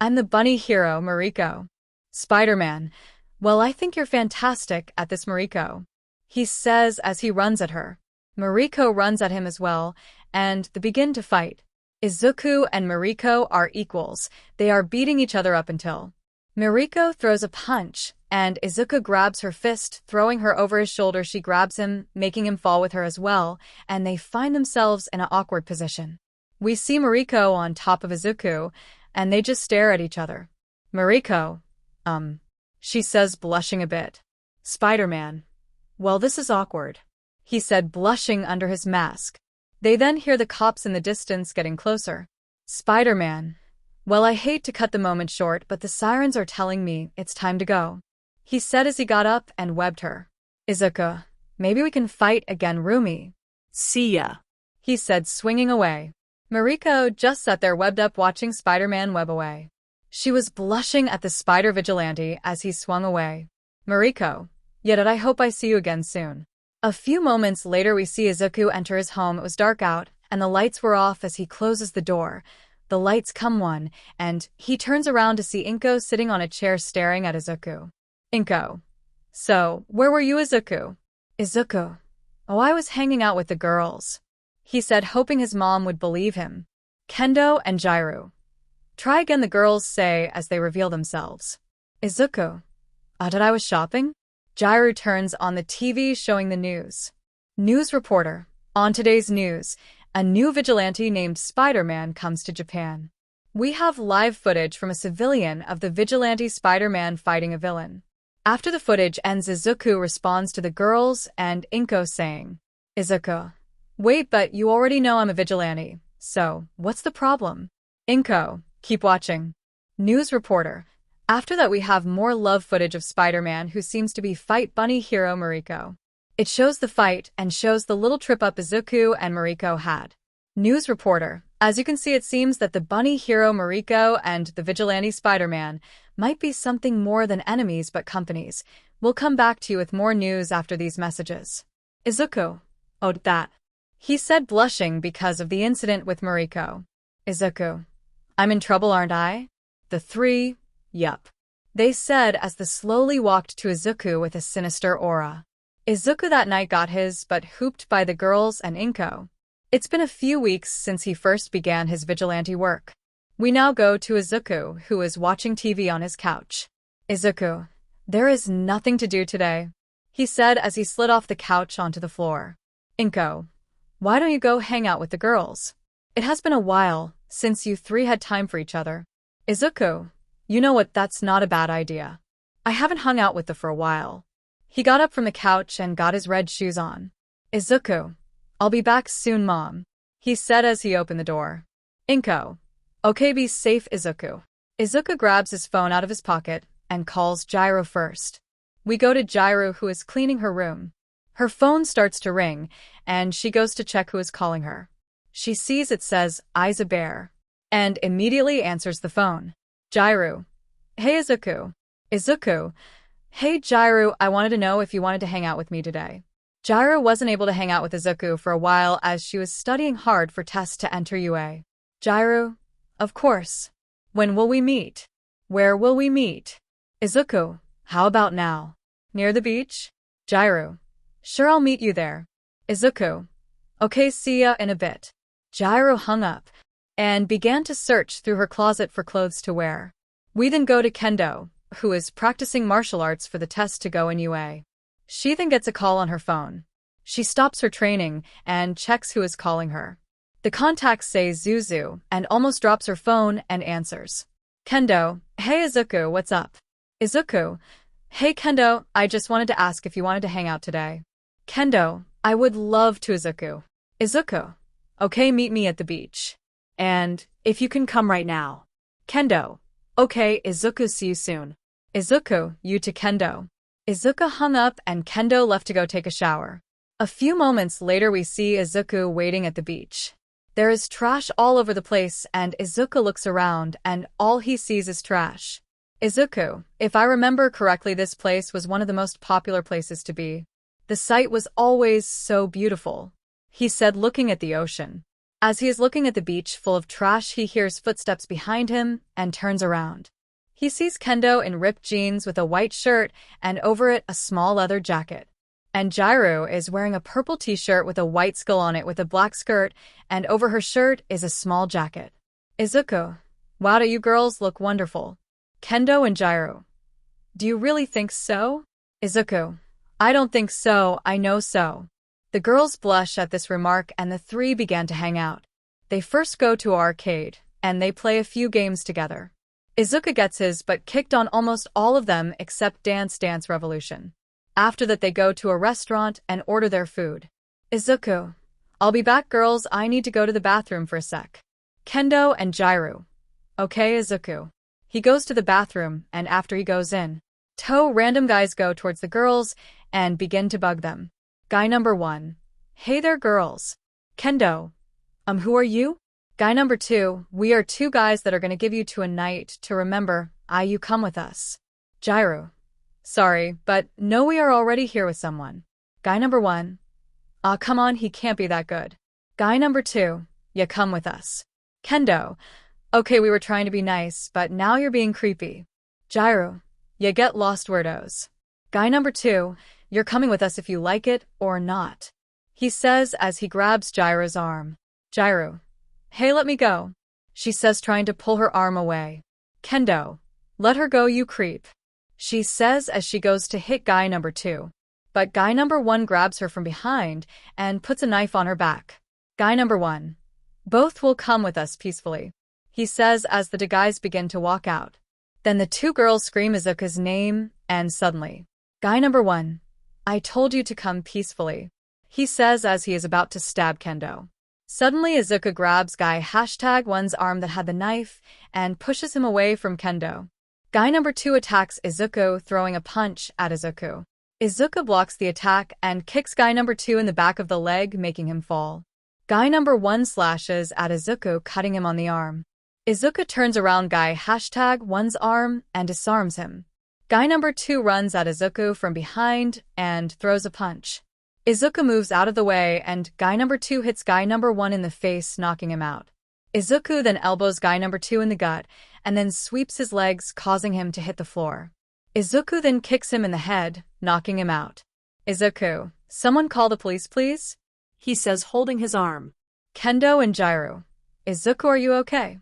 I'm the bunny hero, Mariko. Spider-Man. Well, I think you're fantastic at this, Mariko, he says as he runs at her. Mariko runs at him as well, and they begin to fight. Izuku and Mariko are equals. They are beating each other up until Mariko throws a punch, and Izuku grabs her fist, throwing her over his shoulder. She grabs him, making him fall with her as well, and they find themselves in an awkward position. We see Mariko on top of Izuku, and they just stare at each other. Mariko, she says, blushing a bit. Spider-Man. Well, this is awkward, he said, blushing under his mask. They then hear the cops in the distance getting closer. Spider-Man. Well, I hate to cut the moment short, but the sirens are telling me it's time to go, he said as he got up and webbed her. Izuku, maybe we can fight again, Rumi. See ya, he said, swinging away. Mariko just sat there webbed up, watching Spider-Man web away. She was blushing at the spider vigilante as he swung away. Mariko, yet I hope I see you again soon. A few moments later, we see Izuku enter his home. It was dark out, and the lights were off. As he closes the door, the lights come on, and he turns around to see Inko sitting on a chair staring at Izuku. Inko. So, where were you, Izuku? Izuku. Oh, I was hanging out with the girls, he said, hoping his mom would believe him. Kendo and Jairu. Try again, the girls say as they reveal themselves. Izuku. Did I was shopping? Jairu turns on the TV, showing the news. News reporter. On today's news, a new vigilante named Spider-Man comes to Japan. We have live footage from a civilian of the vigilante Spider-Man fighting a villain. After the footage ends, Izuku responds to the girls and Inko saying, Izuku. Wait, but you already know I'm a vigilante, so what's the problem? Inko. Keep watching. News reporter. After that we have more love footage of Spider-Man who seems to be fight bunny hero Mariko. It shows the fight and shows the little trip up Izuku and Mariko had. News reporter. As you can see, it seems that the bunny hero Mariko and the vigilante Spider-Man might be something more than enemies but companies. We'll come back to you with more news after these messages. Izuku. Oh, that. He said, blushing because of the incident with Mariko. Izuku. I'm in trouble, aren't I? The three. Yup. They said as they slowly walked to Izuku with a sinister aura. Izuku that night got his butt hooped by the girls and Inko. It's been a few weeks since he first began his vigilante work. We now go to Izuku, who is watching TV on his couch. Izuku. There is nothing to do today, he said as he slid off the couch onto the floor. Inko. Why don't you go hang out with the girls? It has been a while since you three had time for each other. Izuku. You know what, that's not a bad idea. I haven't hung out with them for a while. He got up from the couch and got his red shoes on. Izuku. I'll be back soon, Mom, he said as he opened the door. Inko. Okay, be safe, Izuku. Izuku grabs his phone out of his pocket and calls Gyro first. We go to Gyro, who is cleaning her room. Her phone starts to ring, and she goes to check who is calling her. She sees it says, Iza Bear, and immediately answers the phone. Gyro. Hey, Izuku. Izuku. Hey, Gyro, I wanted to know if you wanted to hang out with me today. Gyro wasn't able to hang out with Izuku for a while as she was studying hard for tests to enter UA. Gyro. Of course. When will we meet? Where will we meet? Izuku. How about now? Near the beach? Gyro. Sure, I'll meet you there. Izuku. Okay, see ya in a bit. Gyro hung up and began to search through her closet for clothes to wear. We then go to Kendo, who is practicing martial arts for the test to go in UA. She then gets a call on her phone. She stops her training and checks who is calling her. The contacts say Zuzu and almost drops her phone and answers. Kendo. Hey, Izuku, what's up? Izuku. Hey, Kendo, I just wanted to ask if you wanted to hang out today. Kendo. I would love to, Izuku. Izuku. Okay, meet me at the beach. And if you can come right now. Kendo. Okay, Izuku, see you soon. Izuku, you to Kendo. Izuku hung up and Kendo left to go take a shower. A few moments later we see Izuku waiting at the beach. There is trash all over the place and Izuku looks around and all he sees is trash. Izuku, if I remember correctly, this place was one of the most popular places to be. The site was always so beautiful, he said, looking at the ocean. As he is looking at the beach full of trash, he hears footsteps behind him and turns around. He sees Kendo in ripped jeans with a white shirt and over it a small leather jacket. And Gyro is wearing a purple t-shirt with a white skull on it with a black skirt, and over her shirt is a small jacket. Izuku. Wow, do you girls look wonderful. Kendo and Gyro. Do you really think so? Izuku. I don't think so, I know so. The girls blush at this remark and the three began to hang out. They first go to an arcade, and they play a few games together. Izuku gets his butt kicked on almost all of them except Dance Dance Revolution. After that they go to a restaurant and order their food. Izuku. I'll be back, girls, I need to go to the bathroom for a sec. Kendo and Gyro. Okay, Izuku. He goes to the bathroom, and after he goes in, random guys go towards the girls and begin to bug them. Guy number 1. Hey there, girls. Kendo. Who are you? Guy number 2. We are 2 guys that are gonna give you to a night to remember. You come with us. Gyro. Sorry, but no, we are already here with someone. Guy number 1. Come on, he can't be that good. Guy number 2. Ya come with us. Kendo. Okay, we were trying to be nice, but now you're being creepy. Gyro. Ya get lost, weirdos. Guy number 2. You're coming with us if you like it or not, he says as he grabs Gyro's arm. Gyro. Hey, let me go, she says, trying to pull her arm away. Kendo. Let her go, you creep, she says as she goes to hit guy number 2. But guy number 1 grabs her from behind and puts a knife on her back. Guy number 1. Both will come with us peacefully, he says as the 2 guys begin to walk out. Then the 2 girls scream Izuku's name, and suddenly, guy number 1. I told you to come peacefully, he says as he is about to stab Kendo. Suddenly, Izuku grabs guy #1's arm that had the knife and pushes him away from Kendo. Guy number 2 attacks Izuku, throwing a punch at Izuku. Izuku blocks the attack and kicks guy number 2 in the back of the leg, making him fall. Guy number 1 slashes at Izuku, cutting him on the arm. Izuku turns around guy #1's arm and disarms him. Guy number 2 runs at Izuku from behind and throws a punch. Izuku moves out of the way and guy number 2 hits guy number 1 in the face, knocking him out. Izuku then elbows guy number 2 in the gut and then sweeps his legs, causing him to hit the floor. Izuku then kicks him in the head, knocking him out. Izuku, someone call the police, please? He says, holding his arm. Kendo and Jiro. Izuku, are you okay?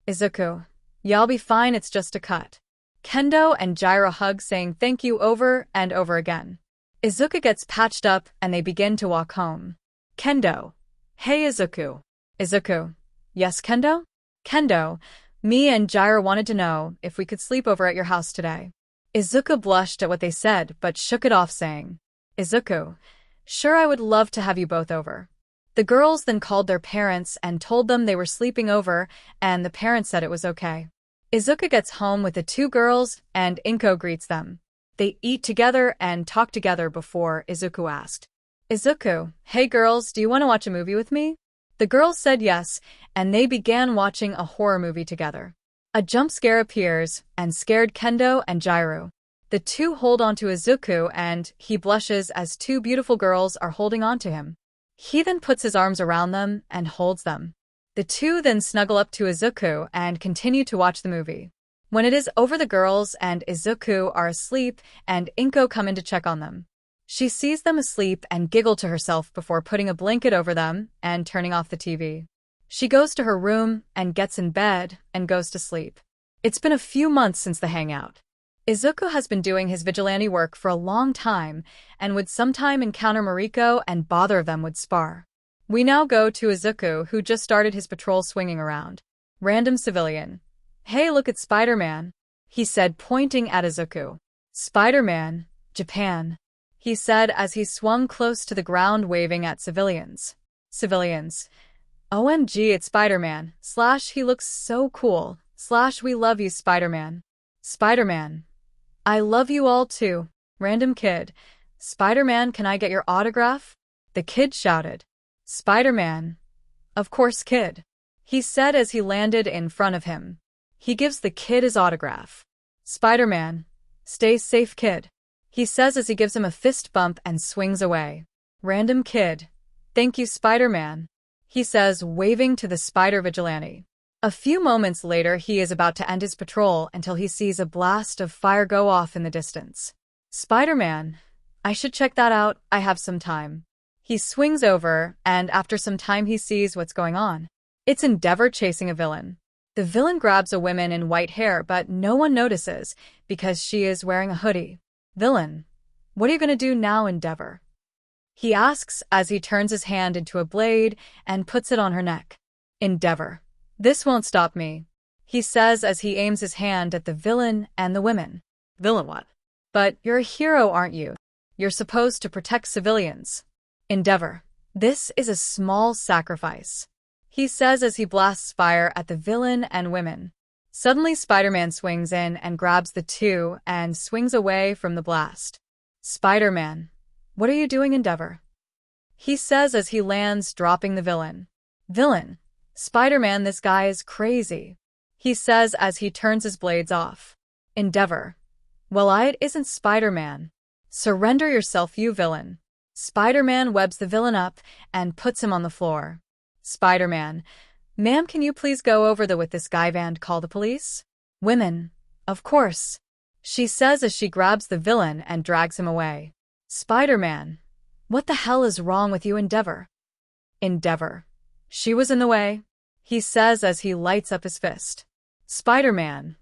Izuku, yeah, I'll be fine, it's just a cut. Kendo and Jiro hug, saying thank you over and over again. Izuku gets patched up and they begin to walk home. Kendo. Hey Izuku. Izuku. Yes, Kendo? Kendo, me and Jiro wanted to know if we could sleep over at your house today. Izuku blushed at what they said but shook it off, saying, Izuku, sure, I would love to have you both over. The girls then called their parents and told them they were sleeping over, and the parents said it was okay. Izuku gets home with the two girls and Inko greets them. They eat together and talk together before Izuku asked, Izuku, hey girls, do you want to watch a movie with me? The girls said yes, and they began watching a horror movie together. A jump scare appears and scared Kendo and Jiro. The two hold onto Izuku and he blushes as two beautiful girls are holding onto him. He then puts his arms around them and holds them. The two then snuggle up to Izuku and continue to watch the movie. When it is over, the girls and Izuku are asleep and Inko come in to check on them. She sees them asleep and giggle to herself before putting a blanket over them and turning off the TV. She goes to her room and gets in bed and goes to sleep. It's been a few months since the hangout. Izuku has been doing his vigilante work for a long time and would sometime encounter Mariko and bother of them would spar. We now go to Izuku, who just started his patrol, swinging around. Random civilian. Hey, look at Spiderman, he said, pointing at Izuku. Spiderman, Japan, he said as he swung close to the ground, waving at civilians. Civilians. OMG, it's Spiderman, / he looks so cool, / we love you, Spiderman. Spiderman. I love you all too. Random kid. Spiderman, can I get your autograph? The kid shouted. Spiderman. Of course, kid, he said as he landed in front of him. He gives the kid his autograph. Spiderman. Stay safe, kid, he says as he gives him a fist bump and swings away. Random kid. Thank you, Spiderman, he says, waving to the spider vigilante. A few moments later, he is about to end his patrol until he sees a blast of fire go off in the distance. Spiderman. I should check that out, I have some time. He swings over, and after some time he sees what's going on. It's Endeavor chasing a villain. The villain grabs a woman in white hair, but no one notices because she is wearing a hoodie. Villain. What are you going to do now, Endeavor? He asks as he turns his hand into a blade and puts it on her neck. Endeavor. This won't stop me, he says as he aims his hand at the villain and the women. Villain what? But you're a hero, aren't you? You're supposed to protect civilians. Endeavor. This is a small sacrifice, he says as he blasts fire at the villain and women. Suddenly, Spiderman swings in and grabs the two and swings away from the blast. Spiderman. What are you doing, Endeavor? He says as he lands, dropping the villain. Villain. Spiderman, this guy is crazy, he says as he turns his blades off. Endeavor. Well, it isn't Spiderman. Surrender yourself, you villain. Spiderman webs the villain up and puts him on the floor. Spiderman. Ma'am, can you please go over with this guy and call the police? Women. Of course, she says as she grabs the villain and drags him away. Spiderman. What the hell is wrong with you, Endeavor? Endeavor. She was in the way, he says as he lights up his fist. Spiderman.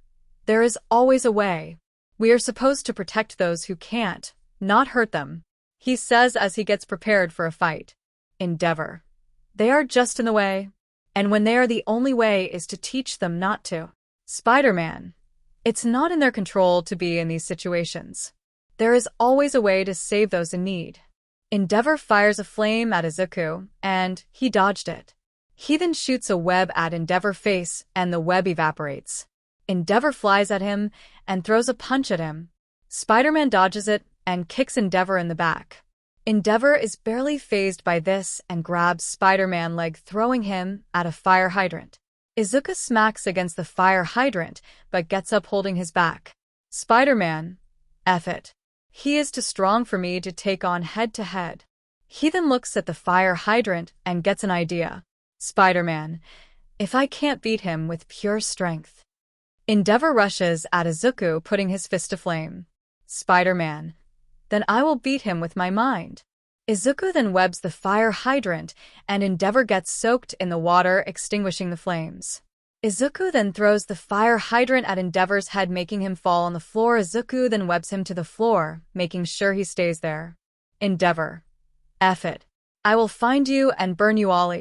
There is always a way. We are supposed to protect those who can't, not hurt them, he says as he gets prepared for a fight. Endeavor. They are just in the way, and when they are, the only way is to teach them not to. Spiderman. It's not in their control to be in these situations. There is always a way to save those in need. Endeavor fires a flame at Izuku, and he dodged it. He then shoots a web at Endeavor's face, and the web evaporates. Endeavor flies at him and throws a punch at him. Spider-Man dodges it and kicks Endeavor in the back. Endeavor is barely fazed by this and grabs Spider-Man's leg, throwing him at a fire hydrant. Izuku smacks against the fire hydrant, but gets up holding his back. Spider-Man, F it. He is too strong for me to take on head-to-head. He then looks at the fire hydrant and gets an idea. Spider-Man, if I can't beat him with pure strength. Endeavor rushes at Izuku, putting his fist aflame. Spider-Man, then I will beat him with my mind. Izuku then webs the fire hydrant, and Endeavor gets soaked in the water, extinguishing the flames. Izuku then throws the fire hydrant at Endeavor's head, making him fall on the floor. Izuku then webs him to the floor, making sure he stays there. Endeavor, F it. I will find you and burn you all,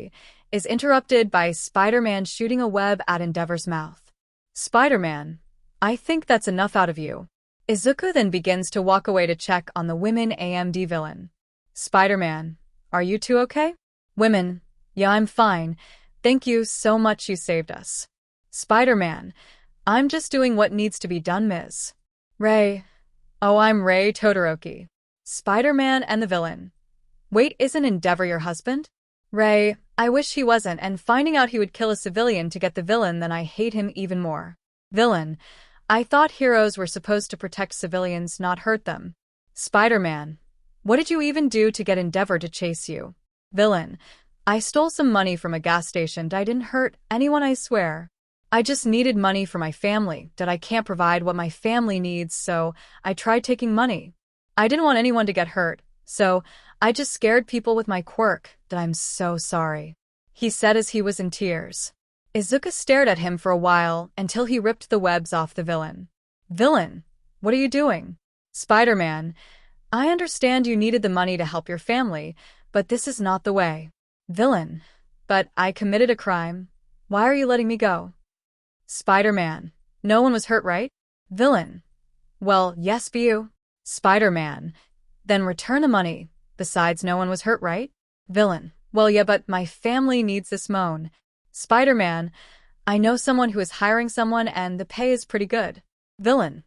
is interrupted by Spider-Man shooting a web at Endeavor's mouth. Spider-Man, I think that's enough out of you. Izuku then begins to walk away to check on the women AMD villain. Spider-Man, are you two okay? Women, yeah, I'm fine. Thank you so much, you saved us. Spider-Man, I'm just doing what needs to be done, Ms. Ray. Oh, I'm Ray Todoroki. Spider-Man and the villain. Wait, isn't Endeavor your husband? Ray, I wish he wasn't, and finding out he would kill a civilian to get the villain, then I hate him even more. Villain, I thought heroes were supposed to protect civilians, not hurt them. Spider-Man, what did you even do to get Endeavor to chase you? Villain, I stole some money from a gas station. I didn't hurt anyone, I swear. I just needed money for my family. I can't provide what my family needs, so I tried taking money. I didn't want anyone to get hurt, so I just scared people with my quirk. I'm so sorry. He said as he was in tears. Izuku stared at him for a while until he ripped the webs off the villain. Villain, what are you doing? Spider-Man, I understand you needed the money to help your family, but this is not the way. Villain, but I committed a crime. Why are you letting me go? Spider-Man, no one was hurt, right? Villain, well, yes, but you. Spider-Man, then return the money. Besides, no one was hurt, right? Villain, well, yeah, but my family needs this moan. Spider-Man, I know someone who is hiring someone and the pay is pretty good. Villain,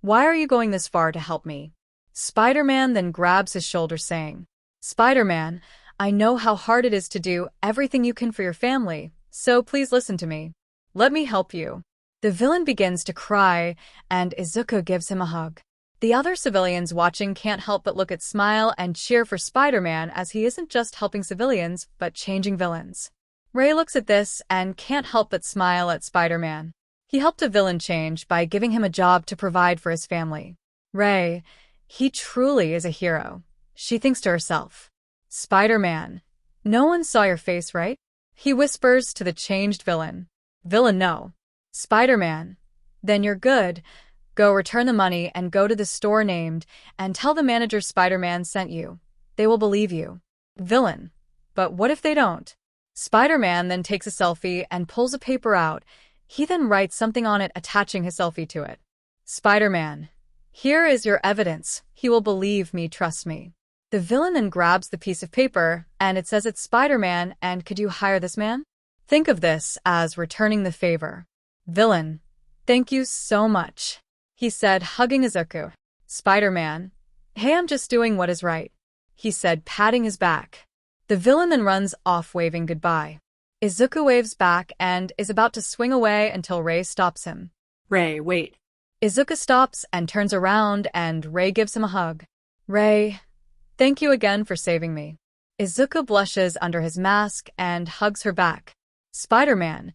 why are you going this far to help me? Spider-Man then grabs his shoulder, saying, Spider-Man, I know how hard it is to do everything you can for your family, so please listen to me. Let me help you. The villain begins to cry, and Izuku gives him a hug. The other civilians watching can't help but look at, smile, and cheer for Spider-Man, as he isn't just helping civilians, but changing villains. Ray looks at this and can't help but smile at Spider-Man. He helped a villain change by giving him a job to provide for his family. Ray, he truly is a hero, she thinks to herself. Spider-Man, no one saw your face, right? He whispers to the changed villain. Villain, no. Spider-Man, then you're good. Go return the money and go to the store named and tell the manager Spider-Man sent you. They will believe you. Villain, but what if they don't? Spider-Man then takes a selfie and pulls a paper out. He then writes something on it, attaching his selfie to it. Spider-Man, here is your evidence. He will believe me, trust me. The villain then grabs the piece of paper, and it says it's Spider-Man, and could you hire this man? Think of this as returning the favor. Villain, thank you so much, he said, hugging Izuku. Spider-Man, hey, I'm just doing what is right, he said, patting his back. The villain then runs off, waving goodbye. Izuku waves back and is about to swing away until Ray stops him. Ray, wait. Izuku stops and turns around, and Ray gives him a hug. Ray, thank you again for saving me. Izuku blushes under his mask and hugs her back. Spider-Man,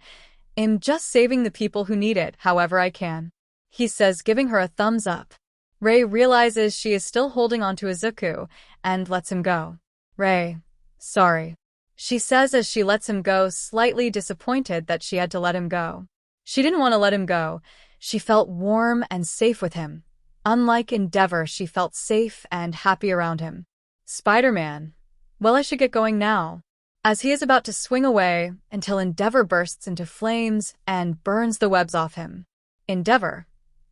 I'm just saving the people who need it however I can, he says, giving her a thumbs up. Ray realizes she is still holding on to Izuku and lets him go. Ray, sorry, she says as she lets him go, slightly disappointed that she had to let him go. She didn't want to let him go. She felt warm and safe with him. Unlike Endeavor, she felt safe and happy around him. Spider-Man, well, I should get going now, as he is about to swing away until Endeavor bursts into flames and burns the webs off him. Endeavor,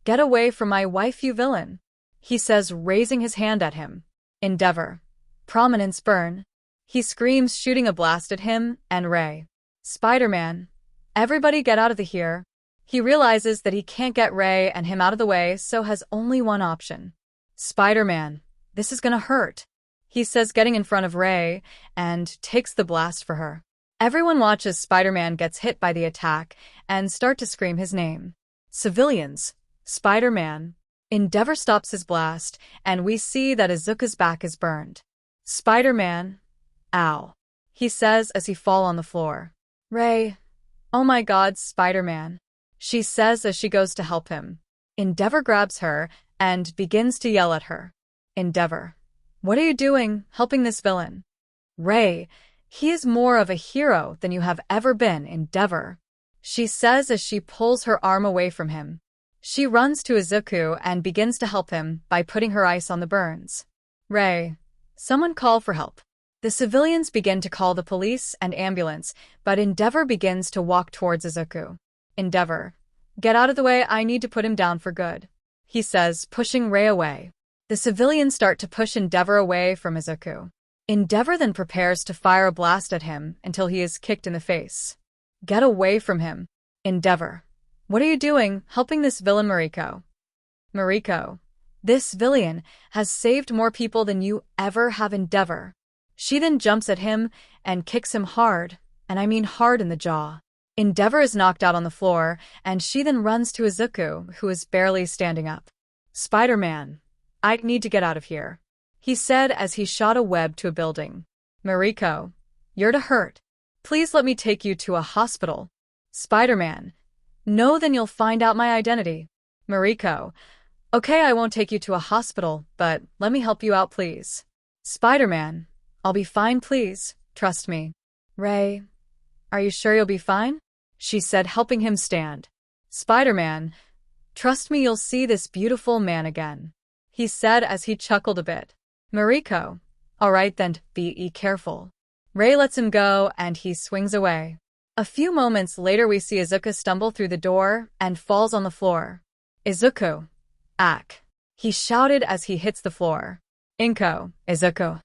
get away from my wife, you villain, he says, raising his hand at him. Endeavor, Prominence burn. He screams, shooting a blast at him and Ray. Spider-Man. Everybody get out of here. He realizes that he can't get Ray and him out of the way, so has only one option. Spider-Man. This is gonna hurt, he says, getting in front of Ray, and takes the blast for her. Everyone watches Spider-Man gets hit by the attack and start to scream his name. Civilians. Spider-Man. Endeavor stops his blast, and we see that Izuku's back is burned. Spider-Man. Ow, he says as he falls on the floor. Ray. Oh my god, Spider-Man, she says as she goes to help him. Endeavor grabs her and begins to yell at her. Endeavor. What are you doing, helping this villain? Ray. He is more of a hero than you have ever been, Endeavor, she says as she pulls her arm away from him. She runs to Izuku and begins to help him by putting her ice on the burns. Ray. Someone call for help. The civilians begin to call the police and ambulance, but Endeavor begins to walk towards Izuku. Endeavor. Get out of the way, I need to put him down for good, he says, pushing Ray away. The civilians start to push Endeavor away from Izuku. Endeavor then prepares to fire a blast at him until he is kicked in the face. Get away from him. Endeavor. What are you doing, helping this villain, Mariko? Mariko. This villain has saved more people than you ever have, Endeavor. She then jumps at him and kicks him hard, and I mean hard in the jaw. Endeavor is knocked out on the floor, and she then runs to Izuku, who is barely standing up. Spider-Man. I need to get out of here, he said as he shot a web to a building. Mariko. You're hurt. Please let me take you to a hospital. Spider-Man. No, then you'll find out my identity. Mariko. Okay, I won't take you to a hospital, but let me help you out, please. Spider-Man. I'll be fine, please. Trust me. Ray. Are you sure you'll be fine? She said, helping him stand. Spider-Man. Trust me, you'll see this beautiful man again, he said as he chuckled a bit. Mariko. All right then, be careful. Ray lets him go and he swings away. A few moments later we see Izuku stumble through the door and falls on the floor. Izuku. Ack, he shouted as he hits the floor. Inko. Izuku,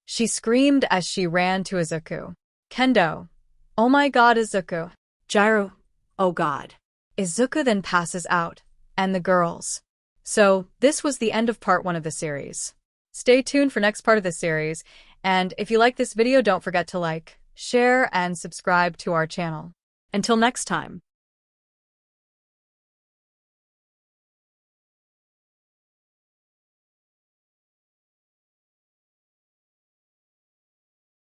she screamed as she ran to Izuku. Kendo. Oh my god, Izuku. Gyro. Oh god. Izuku then passes out, and the girls. So, this was the end of part 1 of the series. Stay tuned for next part of the series, and if you like this video, don't forget to like, share, and subscribe to our channel. Until next time.